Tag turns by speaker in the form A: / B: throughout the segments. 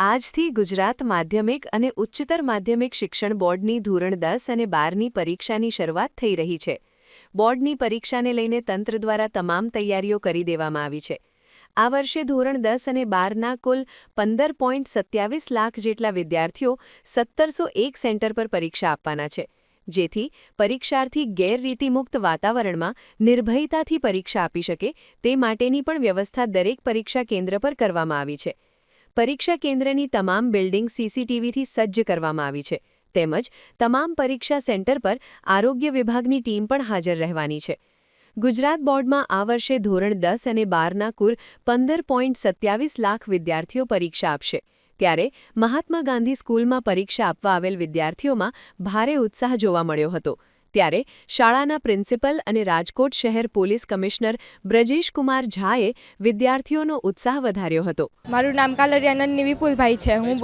A: આજથી ગુજરાત માધ્યમિક અને ઉચ્ચતર માધ્યમિક શિક્ષણ બોર્ડની ધોરણ 10 અને 12ની પરીક્ષાની શરૂઆત થઈ રહી છે. બોર્ડની પરીક્ષાને લઈને તંત્ર દ્વારા તમામ તૈયારીઓ કરી દેવામાં આવી છે. આ વર્ષે ધોરણ 10 અને 12ના કુલ 15.27 લાખ જેટલા વિદ્યાર્થીઓ 1701 સેન્ટર પર પરીક્ષા આપવાના છે. જેથી પરીક્ષાર્થી ગેરરીતિમુક્ત વાતાવરણમાં નિર્ભયતાથી પરીક્ષા આપી શકે તે માટેની પણ વ્યવસ્થા દરેક પરીક્ષા કેન્દ્ર પર કરવામાં આવી છે. પરીક્ષા કેન્દ્રની તમામ બિલ્ડિંગ સીસીટીવીથી સજ્જ કરવામાં આવી છે. તેમજ તમામ પરીક્ષા સેન્ટર પર આરોગ્ય વિભાગની ટીમ પણ હાજર રહેવાની છે. ગુજરાત બોર્ડમાં આ વર્ષે ધોરણ 10 અને 12ના કુલ 15.27 લાખ વિદ્યાર્થીઓ પરીક્ષા આપશે. ત્યારે મહાત્મા ગાંધી સ્કૂલમાં પરીક્ષા આપવા આવેલ વિદ્યાર્થીઓમાં ભારે ઉત્સાહ જોવા મળ્યો હતો. ત્યારે શાળાના પ્રિન્સિપલ અને રાજકોટ શહેર પોલીસ કમિશનર બ્રજેશકુમાર ઝાએ વિદ્યાર્થીઓનો ઉત્સાહ વધાર્યો હતો.
B: મારું નામ કાલરિયા નંદની વિપુલભાઈ છે. હું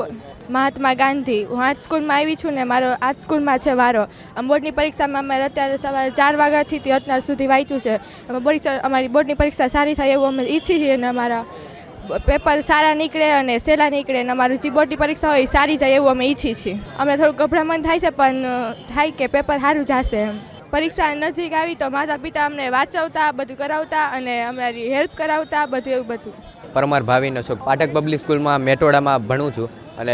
B: મહાત્મા ગાંધી આર્ટ સ્કૂલમાં આવી છું ને મારો આર્ટ સ્કૂલમાં છે વારો. બોર્ડની પરીક્ષામાં અમે અત્યારે સવારે 4 વાગ્યાથી અત્યાર સુધી વાંચ્યું છે. અમારી બોર્ડની પરીક્ષા સારી થાય એવું અમે ઈચ્છીએ છીએ અને અમારા પેપર સારા નીકળે અને સહેલા નીકળે અને અમારું જે બોર્ડની પરીક્ષા હોય એ સારી જાય એવું અમે ઈચ્છીએ છીએ. અમને થોડું ગભરામણ થાય છે પણ થાય કે પેપર સારું જશે એમ. પરીક્ષા નજીક આવી તો માતા પિતા અમને વાંચવતા બધું કરાવતા અને અમારી હેલ્પ કરાવતા બધું એવું બધું.
C: પરમાર ભાવિનો છું. પાઠક પબ્લિક સ્કૂલમાં મેટોડામાં ભણું છું અને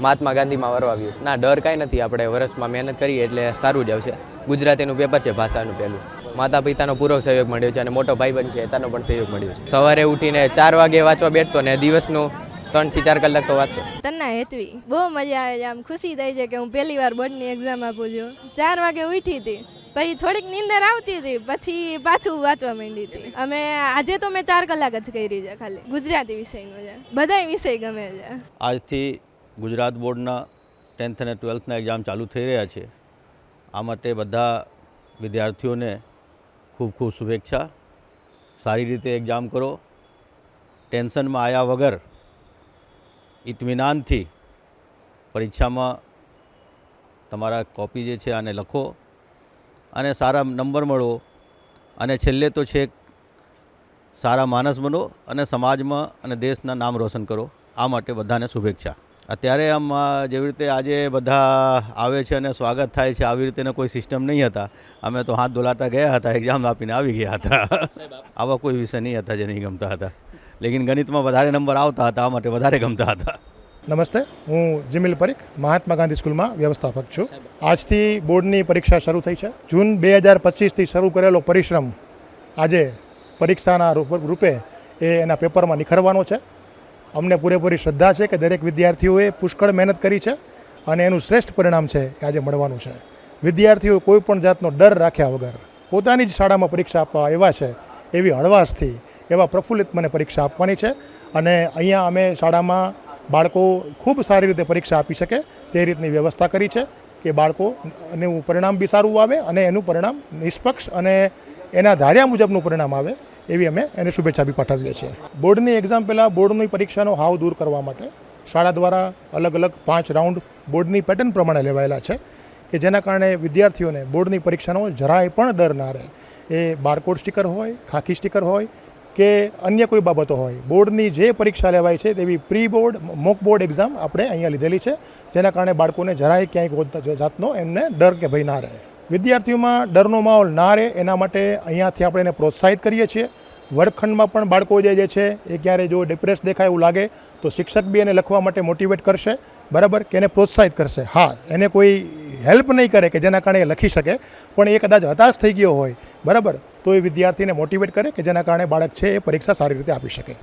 C: મહાત્મા ગાંધીમાં વરવા આવ્યું છું. ના ડર કાંઈ નથી, આપણે વર્ષમાં મહેનત કરીએ એટલે સારું જ આવશે. ગુજરાતીનું પેપર છે, ભાષાનું પહેલું. માતા પિતાનો પૂરો સહયોગ મળ્યો છે અને મોટો ભાઈબંધ છે તેનો પણ સહયોગ મળ્યો છે. સવારે ઉઠીને 4 વાગે વાંચવા બેઠતો ને દિવસનું 3 થી 4 કલાક તો વાંચતો.
D: તન્ના હેતવી બહુ મજા આવે છે. આમ ખુશી થઈ છે કે હું પહેલી વાર બોર્ડની એક્ઝામ આપું છું. 4 વાગે ઉઠી હતી, પછી થોડીક નીંદર આવતી હતી, પછી પાછું વાંચવા માંડી હતી. અમે આજે તો મેં 4 કલાક જ કરી છે. ખાલી ગુજરાતી વિષયનું છે, બધાય વિષય ગમે છે.
E: આજથી ગુજરાત બોર્ડના 10th અને 12thના એક્ઝામ ચાલુ થઈ રહ્યા છે. આ માટે બધા વિદ્યાર્થીઓને ખૂબ ખૂબ શુભેચ્છા. સારી રીતે એક્ઝામ કરો, ટેન્શનમાં આવ્યા વગર ઇત્મીનાનથી પરીક્ષામાં તમારા કોપી જે છે આને લખો અને સારા નંબર મળો અને છેલ્લે તો છેક સારા માણસ બનો અને સમાજમાં અને દેશના નામ રોશન કરો. આ માટે બધાને શુભેચ્છા. અત્યારે આમ જેવી રીતે આજે બધા આવે છે અને સ્વાગત થાય છે આવી રીતેનો કોઈ સિસ્ટમ નહીં હતા. અમે તો હાથ ધોલાતા ગયા હતા, એક્ઝામ આપીને આવી ગયા હતા. આવા કોઈ વિષય નહીં હતા જે નહીં ગમતા હતા, લેકિન ગણિતમાં વધારે નંબર આવતા હતા, આ માટે વધારે ગમતા હતા.
F: નમસ્તે, હું જીમિલ પરીખ મહાત્મા ગાંધી સ્કૂલમાં વ્યવસ્થાપક છું. આજથી બોર્ડની પરીક્ષા શરૂ થઈ છે. જૂન 2025થી શરૂ કરેલો પરિશ્રમ આજે પરીક્ષાના રૂપે એના પેપરમાં નિખરવાનો છે. અમને પૂરેપૂરી શ્રદ્ધા છે કે દરેક વિદ્યાર્થીઓએ પુષ્કળ મહેનત કરી છે અને એનું શ્રેષ્ઠ પરિણામ છે એ આજે મળવાનું છે. વિદ્યાર્થીઓ કોઈ પણ જાતનો ડર રાખ્યા વગર પોતાની જ શાળામાં પરીક્ષા આપવા આવ્યા છે એવી હળવાશથી, એવા પ્રફુલ્લિત મને પરીક્ષા આપવાની છે. અને અહીંયા અમે શાળામાં બાળકો ખૂબ સારી રીતે પરીક્ષા આપી શકે તે રીતની વ્યવસ્થા કરી છે કે બાળકોનું પરિણામ બી સારું આવે અને એનું પરિણામ નિષ્પક્ષ અને એના ધાર્યા મુજબનું પરિણામ આવે એવી અમે એને શુભેચ્છા બી પાઠવીએ છીએ. બોર્ડની એક્ઝામ પહેલાં બોર્ડની પરીક્ષાનો હાવ દૂર કરવા માટે શાળા દ્વારા અલગ અલગ 5 રાઉન્ડ બોર્ડની પેટર્ન પ્રમાણે લેવાયેલા છે કે જેના કારણે વિદ્યાર્થીઓને બોર્ડની પરીક્ષાનો જરાય પણ ડર ના રહે. એ બારકોડ સ્ટીકર હોય, ખાખી સ્ટીકર હોય કે અન્ય કોઈ બાબતો હોય, બોર્ડની જે પરીક્ષા લેવાય છે તેવી pre board mock board exam આપણે અહીંયા લીધેલી છે, જેના કારણે બાળકોને જરાય ક્યાંય જાતનો એમને ડર કે ભય ના રહે. વિદ્યાર્થીઓમાં ડરનો માહોલ ના રહે એના માટે અહીંયાથી આપણે એને પ્રોત્સાહિત કરીએ છીએ. વર્ગખંડમાં પણ બાળકો જે છે એ ક્યારે જો ડિપ્રેસ દેખાય એવું લાગે તો શિક્ષક બી એને લખવા માટે મોટિવેટ કરશે, બરાબર, કે એને પ્રોત્સાહિત કરશે. હા, એને કોઈ હેલ્પ નહીં કરે કે જેના કારણે એ લખી શકે, પણ એ કદાચ હતાશ થઈ ગયો હોય, બરાબર, તો એ વિદ્યાર્થીને મોટિવેટ કરે કે જેના કારણે બાળક છે એ પરીક્ષા સારી રીતે આપી શકે.